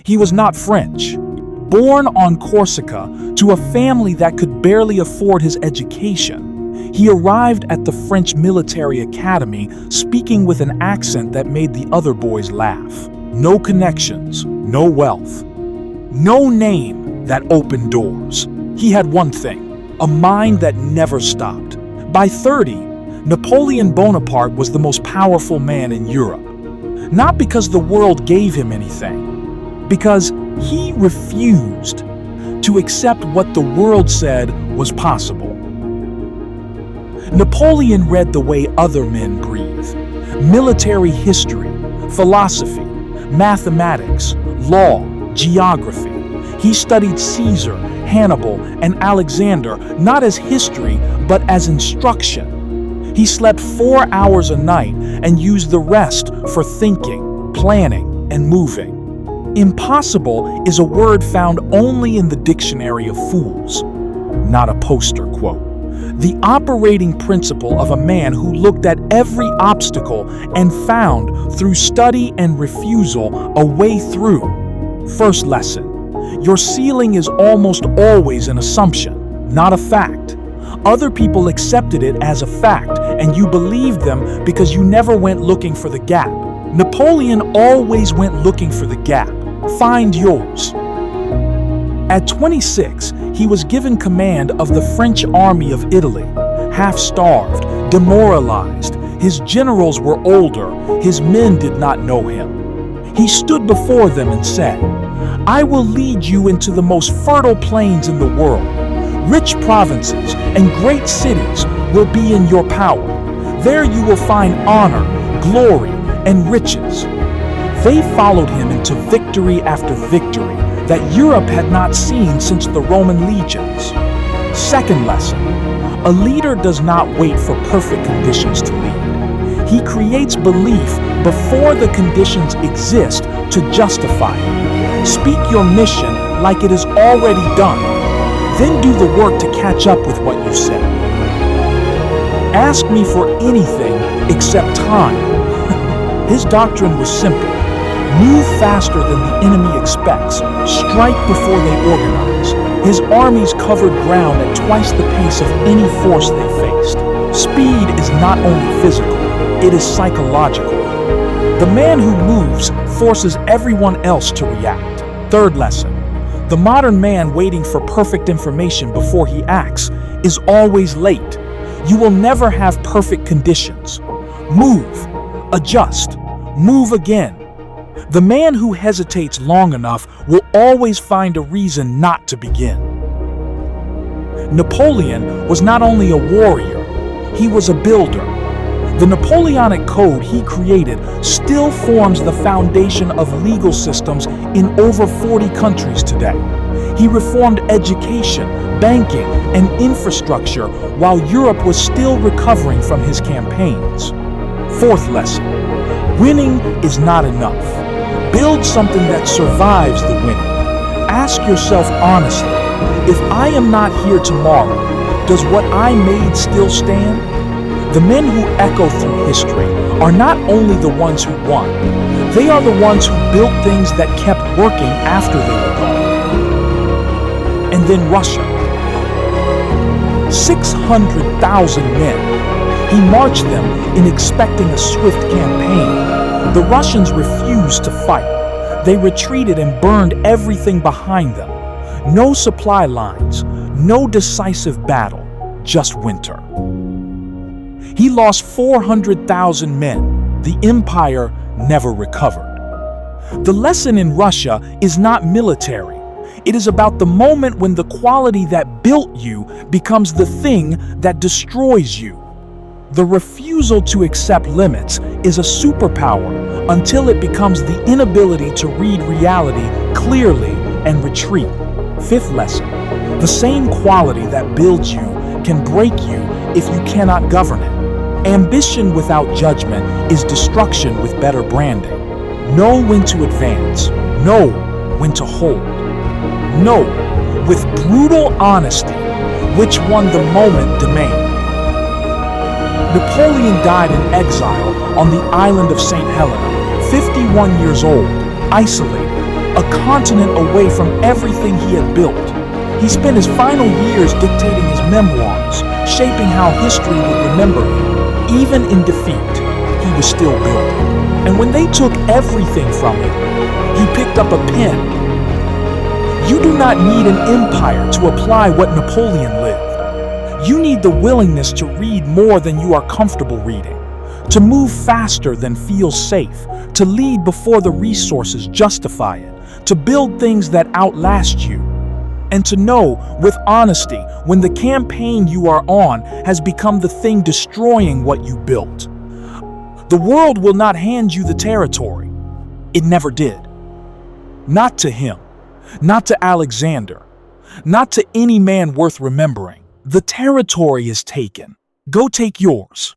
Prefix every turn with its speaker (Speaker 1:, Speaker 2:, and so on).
Speaker 1: He was not French. Born on Corsica to a family that could barely afford his education, he arrived at the French military academy speaking with an accent that made the other boys laugh. No connections, no wealth, no name that opened doors. He had one thing, a mind that never stopped. By 30, Napoleon Bonaparte was the most powerful man in Europe. Not because the world gave him anything, because he refused to accept what the world said was possible. Napoleon read the way other men breathe: military history, philosophy, mathematics, law, geography. He studied Caesar, Hannibal, and Alexander not as history, but as instruction. He slept 4 hours a night and used the rest for thinking, planning, and moving. Impossible is a word found only in the dictionary of fools, not a poster quote. The operating principle of a man who looked at every obstacle and found, through study and refusal, a way through. First lesson: your ceiling is almost always an assumption, not a fact. Other people accepted it as a fact, and you believed them because you never went looking for the gap. Napoleon always went looking for the gap. Find yours. At 26, he was given command of the French army of Italy. Half-starved, demoralized, his generals were older, his men did not know him. He stood before them and said, "I will lead you into the most fertile plains in the world. Rich provinces and great cities will be in your power. There you will find honor, glory, and riches." They followed him into victory after victory that Europe had not seen since the Roman legions. Second lesson: a leader does not wait for perfect conditions to lead. He creates belief before the conditions exist to justify it. Speak your mission like it is already done. Then do the work to catch up with what you said. Ask me for anything except time. His doctrine was simple. Move faster than the enemy expects. Strike before they organize. His armies covered ground at twice the pace of any force they faced. Speed is not only physical, it is psychological. The man who moves forces everyone else to react. Third lesson: the modern man waiting for perfect information before he acts is always late. You will never have perfect conditions. Move, adjust, move again. The man who hesitates long enough will always find a reason not to begin. Napoleon was not only a warrior, he was a builder. The Napoleonic Code he created still forms the foundation of legal systems in over 40 countries today. He reformed education, banking, and infrastructure while Europe was still recovering from his campaigns. Fourth lesson: winning is not enough. Build something that survives the winning. Ask yourself honestly, if I am not here tomorrow, does what I made still stand? The men who echo through history are not only the ones who won, they are the ones who built things that kept working after they were gone. And then Russia. 600,000 men. He marched them in expecting a swift campaign. The Russians refused to fight. They retreated and burned everything behind them. No supply lines, no decisive battle, just winter. He lost 400,000 men. The empire never recovered. The lesson in Russia is not military. It is about the moment when the quality that built you becomes the thing that destroys you. The refusal to accept limits is a superpower until it becomes the inability to read reality clearly and retreat. Fifth lesson: the same quality that builds you can break you if you cannot govern it. Ambition without judgment is destruction with better branding. Know when to advance. Know when to hold. Know with brutal honesty which one the moment demands. Napoleon died in exile on the island of St. Helena, 51 years old, isolated, a continent away from everything he had built. He spent his final years dictating his memoirs, shaping how history would remember him. Even in defeat, he was still building. And when they took everything from him, he picked up a pen. You do not need an empire to apply what Napoleon lived. You need the willingness to read more than you are comfortable reading, to move faster than feels safe, to lead before the resources justify it, to build things that outlast you, and to know with honesty when the campaign you are on has become the thing destroying what you built. The world will not hand you the territory. It never did. Not to him, not to Alexander, not to any man worth remembering. The territory is taken. Go take yours.